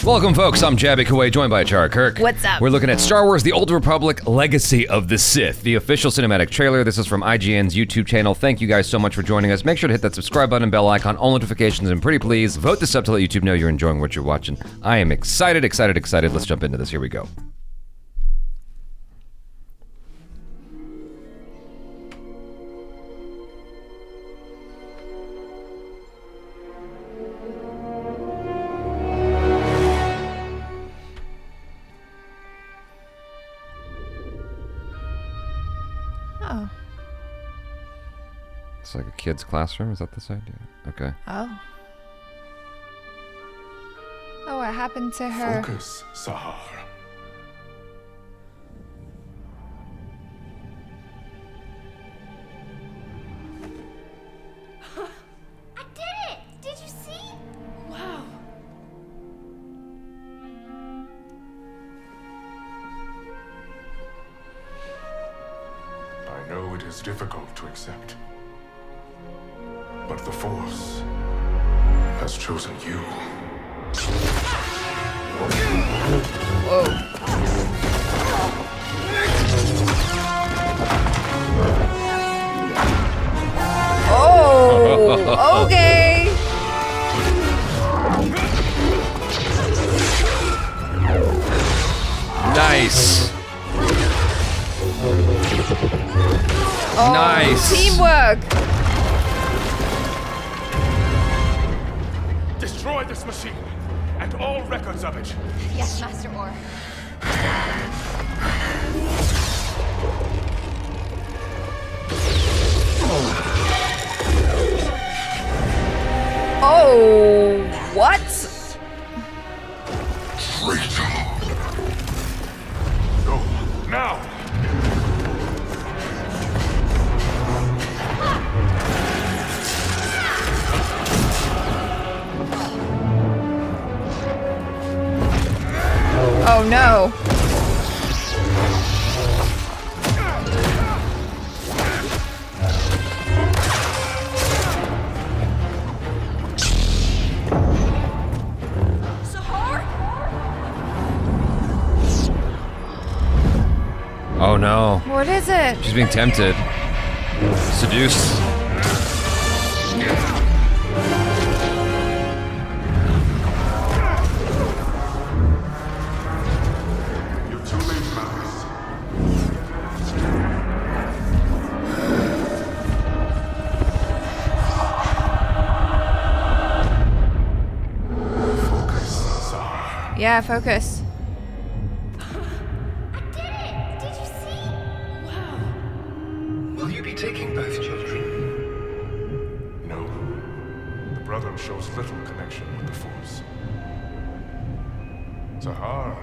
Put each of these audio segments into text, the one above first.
Welcome, folks. I'm Jaby Koay, joined by ACHARA KIRK. What's up? We're looking at Star Wars The Old Republic Legacy of the Sith, the official cinematic trailer. This is from IGN's YouTube channel. Thank you guys so much for joining us. Make sure to hit that subscribe button and bell icon, all notifications, and pretty please vote this up to let YouTube know you're enjoying what you're watching. I am excited. Let's jump into this. Here we go. Oh. It's like a kid's classroom. Is that this idea? Okay. Oh. Oh, what happened to her? Focus, Sahar. I did it! Did you see? Wow. I know it is difficult to accept, but the Force has chosen you. Oh, okay. Nice. Oh, Nice. Teamwork. Destroy this machine and all records of it. Yes, Master Orr. Oh, what? Go now. Oh no. Oh no. What is it? She's being tempted. Seduced. You're too late, Malchus. Focus, Sahar. Yeah, focus. I did it! Did you see? Wow. Will you be taking both children? No. The brother shows little connection with the Force. Sahar.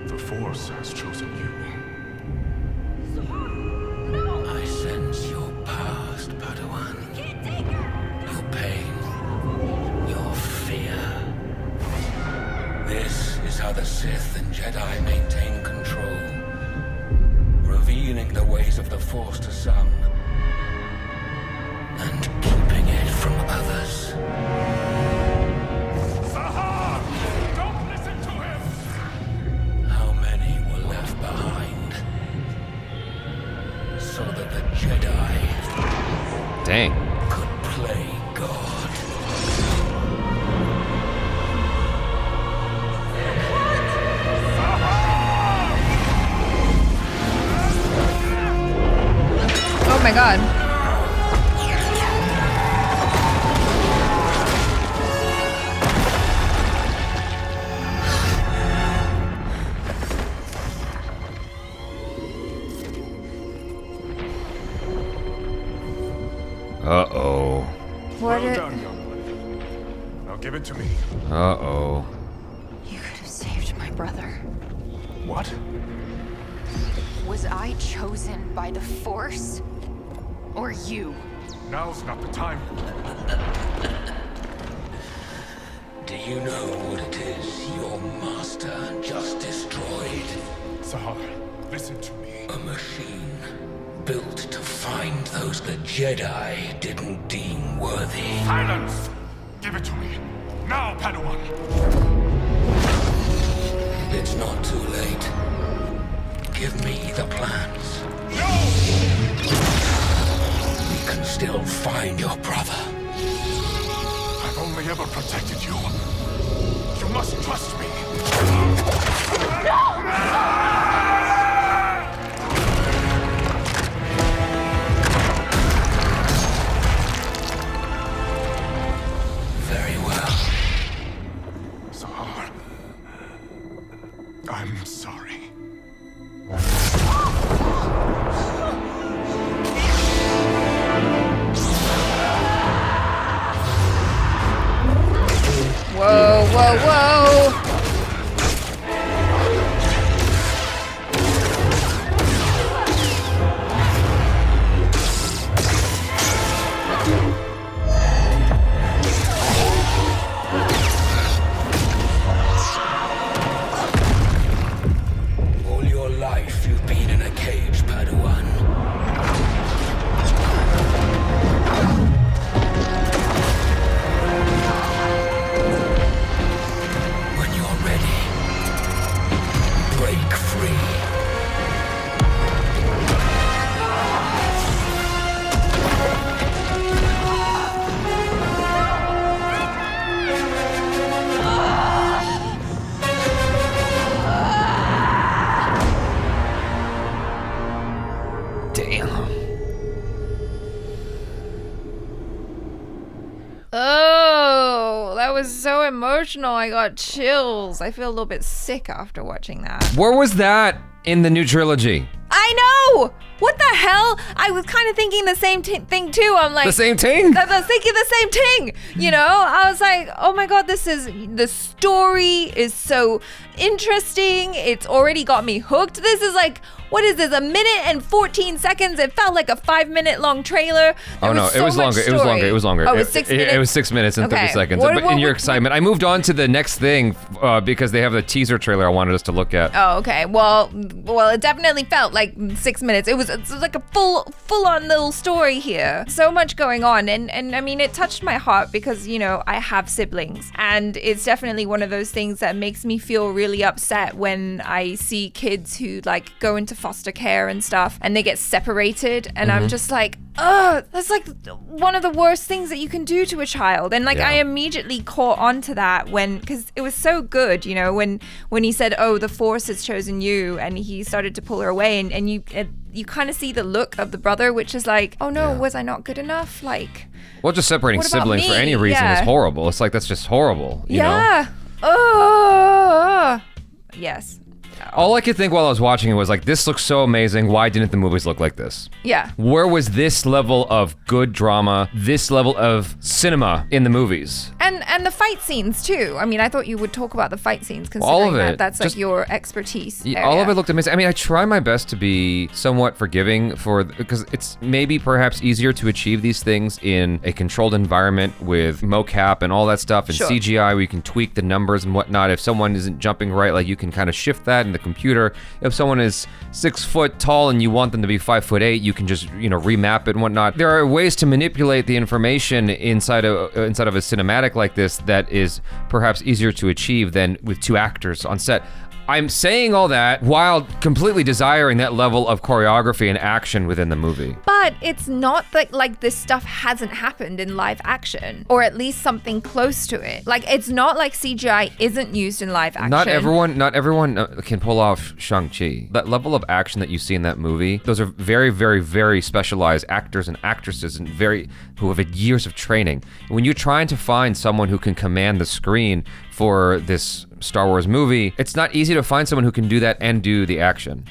The Force has chosen you. I sense your past, Padawan. Can't take her! Your pain. Your fear. This is how the Sith and Jedi maintain control. Revealing the ways of the Force to some, and keeping it from others. Sahar! Don't listen to him! How many were left behind? So that the Jedi Dang. could play God. Oh my god. Uh-oh. What Well it? done, young one. Now give it to me. Uh-oh. You could have saved my brother. What? Was I chosen by the Force? Or you? Now's not the time. Do you know what it is your master just destroyed? Sahar, listen to me. A machine built to find those the Jedi didn't deem worthy. Silence! Give it to me. Now, Padawan! it's not too late. Give me the plans. No! We can still find your brother. I've only ever protected you. You must trust me. Very well. Sahar. I'm sorry. Whoa, whoa, whoa. All your life you've been in a cage, Padawan. When you're ready, break free. Damn. Oh, that was so emotional. I got chills. I feel a little bit sick after watching that. Where was that in the new trilogy? I know! What the hell? I was kind of thinking the same thing too. I'm like, The same thing? I was thinking the same thing. You know, I was like, oh my god, the story is so interesting. It's already got me hooked. This is like, what is this? 1 minute and 14 seconds. It felt like a 5-minute long trailer. Oh no, it was longer. It was longer. It was longer. Oh, it was 6 minutes. It was 6 minutes and 30 Okay. seconds. What- But what- in your what- excitement, I moved on to the next thing because they have the teaser trailer I wanted us to look at. Oh, okay. Well, it definitely felt like 6 minutes. It was like a full-on little story here. So much going on, and I mean, it touched my heart because, you know, I have siblings, and it's definitely one of those things that makes me feel really upset when I see kids who like go into foster care and stuff, and they get separated, and I'm just like, oh, that's like one of the worst things that you can do to a child. And like, Yeah. I immediately caught on to that because it was so good, you know, when he said, oh, the Force has chosen you, and he started to pull her away, and you kind of see the look of the brother, which is like, oh no, was I not good enough? Like, Well, just separating What about siblings for me? any reason Yeah. is horrible. It's like, that's just horrible, you know? yeah. Oh, yes. All I could think while I was watching it was like, this looks so amazing. Why didn't the movies look like this? Yeah. Where was this level of good drama, this level of cinema in the movies? And the fight scenes too. I mean, I thought you would talk about the fight scenes, All of considering it. that's like Just- your expertise. Yeah, all area. of it looked amazing. I mean, I try my best to be somewhat forgiving because it's maybe perhaps easier to achieve these things in a controlled environment with mocap and all that stuff and Sure. CGI where you can tweak the numbers and whatnot. If someone isn't jumping right, like you can kind of shift that in the computer. If someone is 6 foot tall and you want them to be 5'8", you can just, you know, remap it and whatnot. There are ways to manipulate the information inside of a cinematic like this that is perhaps easier to achieve than with 2 actors on set. I'm saying all that while completely desiring that level of choreography and action within the movie. But it's not that like this stuff hasn't happened in live action, or at least something close to it. Like, it's not like CGI isn't used in live action. Not everyone can pull off Shang-Chi. That level of action that you see in that movie, those are very, very, very specialized actors and actresses and who have had years of training. When you're trying to find someone who can command the screen for this Star Wars movie, it's not easy to find someone who can do that and do the action.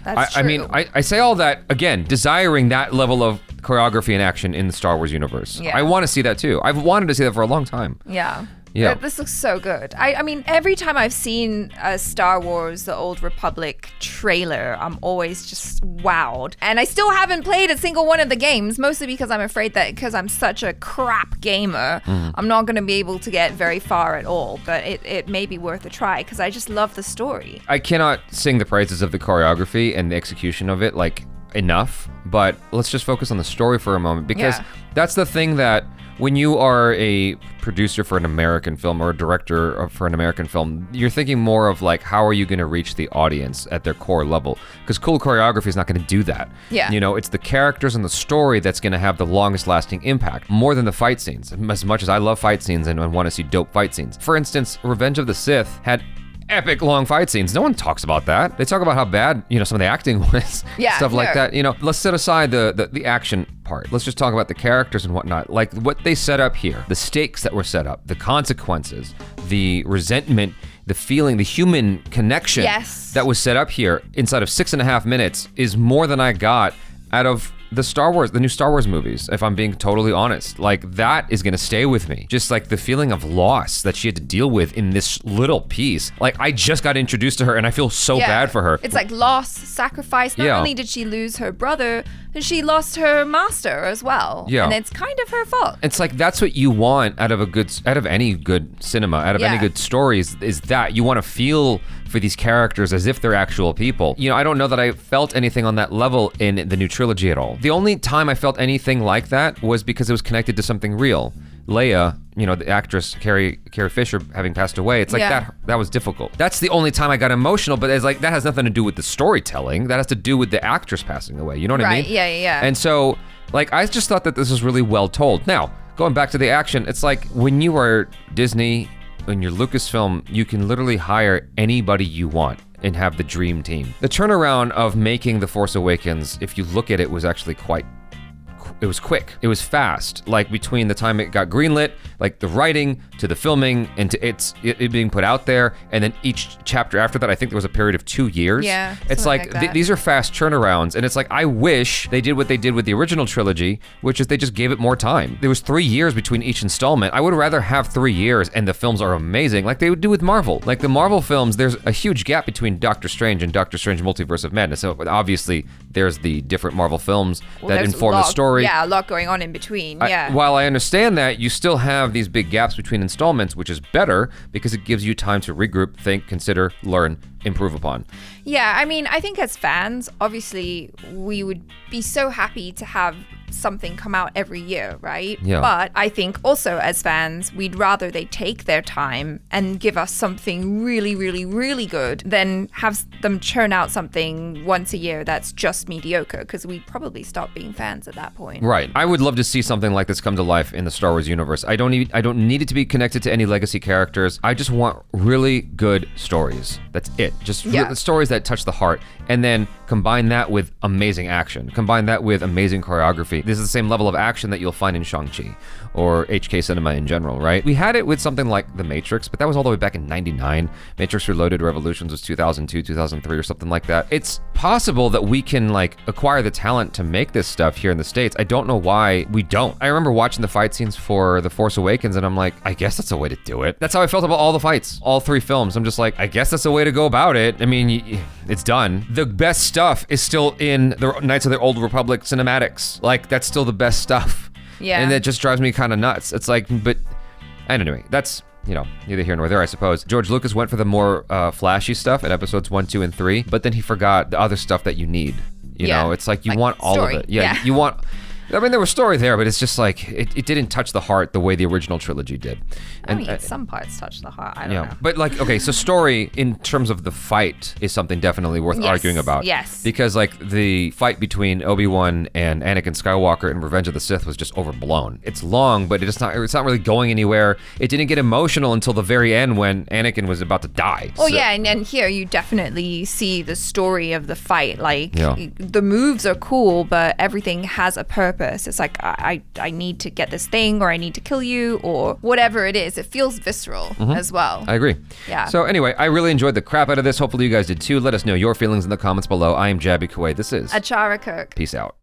That's I true. mean, I say all that, again, desiring that level of choreography and action in the Star Wars universe. Yeah. I want to see that too. I've wanted to see that for a long time. Yeah. Yeah. This looks so good. I mean, every time I've seen a Star Wars The Old Republic trailer, I'm always just wowed. And I still haven't played a single one of the games, mostly because I'm afraid that because I'm such a crap gamer, I'm not going to be able to get very far at all. But it may be worth a try because I just love the story. I cannot sing the praises of the choreography and the execution of it like enough, but let's just focus on the story for a moment because Yeah. that's the thing that when you are a producer for an American film or a director for an American film, you're thinking more of like, how are you going to reach the audience at their core level? Because cool choreography is not going to do that. Yeah. You know, it's the characters and the story that's going to have the longest lasting impact, more than the fight scenes. As much as I love fight scenes and want to see dope fight scenes. For instance, Revenge of the Sith had epic long fight scenes. No one talks about that. They talk about how bad, you know, some of the acting was. Yeah, stuff like sure. that. You know, let's set aside the action part. Let's just talk about the characters and whatnot. Like what they set up here, the stakes that were set up, the consequences, the resentment, the feeling, the human connection Yes. that was set up here inside of 6.5 minutes is more than I got out of the new Star Wars movies, if I'm being totally honest. Like, that is gonna stay with me. Just like the feeling of loss that she had to deal with in this little piece. Like, I just got introduced to her and I feel so bad for her. It's like loss, sacrifice. Not Yeah. only did she lose her brother, but she lost her master as well. Yeah. And it's kind of her fault. It's like, that's what you want out of any good cinema, out of any Yeah. good stories, is that you want to feel for these characters as if they're actual people. You know, I don't know that I felt anything on that level in the new trilogy at all. The only time I felt anything like that was because it was connected to something real. Leia, you know, the actress Carrie Fisher having passed away, it's like Yeah. that was difficult. That's the only time I got emotional, but it's like, that has nothing to do with the storytelling. That has to do with the actress passing away. You know what I Right, mean? yeah. And so, like, I just thought that this was really well told. Now, going back to the action, it's like when you are Disney, when you're Lucasfilm, you can literally hire anybody you want and have the dream team. The turnaround of making The Force Awakens, if you look at it, was actually it was quick. It was fast. Like, between the time it got greenlit, like the writing to the filming and to it being put out there, and then each chapter after that, I think there was a period of 2 years. Yeah, It's something like, like that. these are fast turnarounds, and it's like, I wish they did what they did with the original trilogy, which is they just gave it more time. There was 3 years between each installment. I would rather have 3 years and the films are amazing, like they would do with Marvel. Like the Marvel films, there's a huge gap between Doctor Strange and Doctor Strange Multiverse of Madness. So obviously, there's the different Marvel films that There's inform a the lot- story. Yeah, a lot going on in between. Yeah. While I understand that, you still have these big gaps between installments, which is better because it gives you time to regroup, think, consider, learn, improve upon. Yeah, I mean, I think as fans, obviously, we would be so happy to have something come out every year, right? Yeah. But I think also as fans, we'd rather they take their time and give us something really, really, really good than have them churn out something once a year that's just mediocre, because we'd probably stop being fans at that point. Right. I would love to see something like this come to life in the Star Wars universe. I don't need it to be connected to any legacy characters. I just want really good stories. That's it. Just stories that touch the heart, and then combine that with amazing action. Combine that with amazing choreography. This is the same level of action that you'll find in Shang-Chi or HK cinema in general, right? We had it with something like The Matrix, but that was all the way back in '99. Matrix Reloaded Revolutions was 2002, 2003 or something like that. It's possible that we can like acquire the talent to make this stuff here in the States. I don't know why we don't. I remember watching the fight scenes for The Force Awakens and I'm like, I guess that's a way to do it. That's how I felt about all the fights, all 3 films. I'm just like, I guess that's a way to go about it. I mean, it's done. The best stuff is still in the Knights of the Old Republic cinematics. Like, that's still the best stuff. Yeah. And it just drives me kind of nuts. It's like, but anyway, that's, you know, neither here nor there, I suppose. George Lucas went for the more flashy stuff in episodes 1, 2, and 3, but then he forgot the other stuff that you need. You know, it's like you want all story. of it. Yeah, you want. I mean, there was story there, but it's just like it didn't touch the heart the way the original trilogy did. I mean, some parts touch the heart. I don't know. But like, okay, so story in terms of the fight is something definitely worth arguing about. Yes. Because like the fight between Obi-Wan and Anakin Skywalker in Revenge of the Sith was just overblown. It's long, but it's not really going anywhere. It didn't get emotional until the very end when Anakin was about to die. Oh yeah, and here you definitely see the story of the fight. Like Yeah. the moves are cool, but everything has a purpose. It's like I need to get this thing, or I need to kill you, or whatever it is. It feels visceral as well. I agree. Yeah. So anyway, I really enjoyed the crap out of this. Hopefully you guys did too. Let us know your feelings in the comments below. I am Jaby Koay. This is ACHARA KIRK. Peace out.